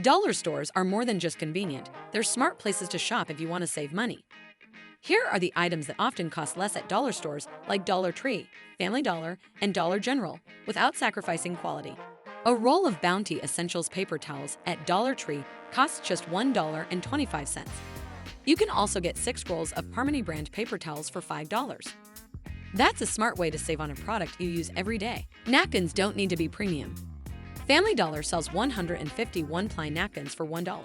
Dollar stores are more than just convenient, they're smart places to shop if you want to save money. Here are the items that often cost less at dollar stores like Dollar Tree, Family Dollar, and Dollar General without sacrificing quality. A roll of Bounty Essentials paper towels at Dollar Tree costs just $1.25. You can also get 6 rolls of Harmony brand paper towels for $5. That's a smart way to save on a product you use every day. Napkins don't need to be premium. Family Dollar sells 150 one-ply napkins for $1.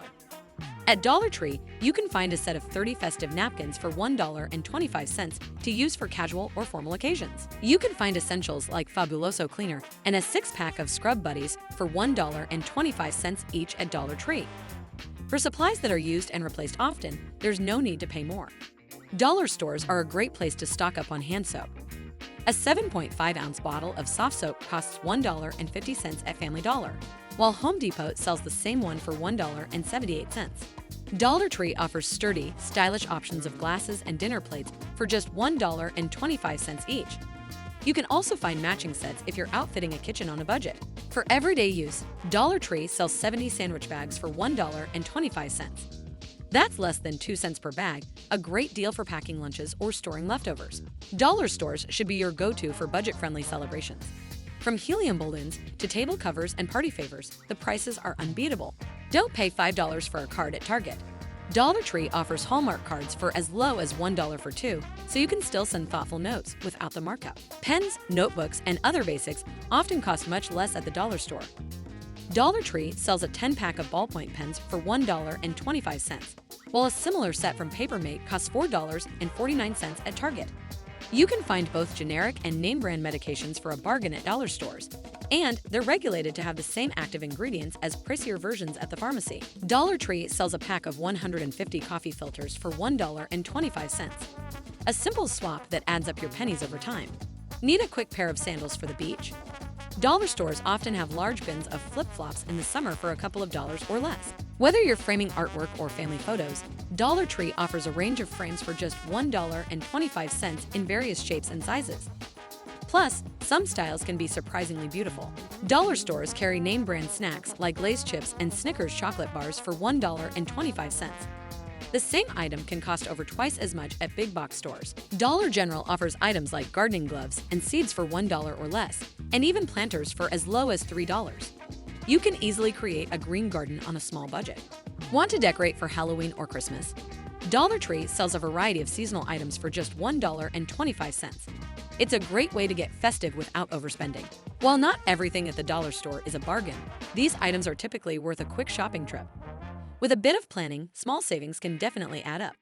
At Dollar Tree, you can find a set of 30 festive napkins for $1.25 to use for casual or formal occasions. You can find essentials like Fabuloso Cleaner and a 6-pack of Scrub Buddies for $1.25 each at Dollar Tree. For supplies that are used and replaced often, there's no need to pay more. Dollar stores are a great place to stock up on hand soap. A 7.5-ounce bottle of soft soap costs $1.50 at Family Dollar, while Home Depot sells the same one for $1.78. Dollar Tree offers sturdy, stylish options of glasses and dinner plates for just $1.25 each. You can also find matching sets if you're outfitting a kitchen on a budget. For everyday use, Dollar Tree sells 70 sandwich bags for $1.25. That's less than 2 cents per bag, a great deal for packing lunches or storing leftovers. Dollar stores should be your go-to for budget-friendly celebrations. From helium balloons to table covers and party favors, the prices are unbeatable. Don't pay $5 for a card at Target. Dollar Tree offers Hallmark cards for as low as $1 for 2, so you can still send thoughtful notes without the markup. Pens, notebooks, and other basics often cost much less at the dollar store. Dollar Tree sells a 10-pack of ballpoint pens for $1.25, while a similar set from Papermate costs $4.49 at Target. You can find both generic and name-brand medications for a bargain at dollar stores, and they're regulated to have the same active ingredients as pricier versions at the pharmacy. Dollar Tree sells a pack of 150 coffee filters for $1.25, a simple swap that adds up your pennies over time. Need a quick pair of sandals for the beach? Dollar stores often have large bins of flip-flops in the summer for a couple of dollars or less. Whether you're framing artwork or family photos, Dollar Tree offers a range of frames for just $1.25 in various shapes and sizes. Plus, some styles can be surprisingly beautiful. Dollar stores carry name-brand snacks like Lay's chips and Snickers chocolate bars for $1.25. The same item can cost over twice as much at big box stores. Dollar General offers items like gardening gloves and seeds for $1 or less, and even planters for as low as $3. You can easily create a green garden on a small budget. Want to decorate for Halloween or Christmas? Dollar Tree sells a variety of seasonal items for just $1.25. It's a great way to get festive without overspending. While not everything at the dollar store is a bargain, these items are typically worth a quick shopping trip. With a bit of planning, small savings can definitely add up.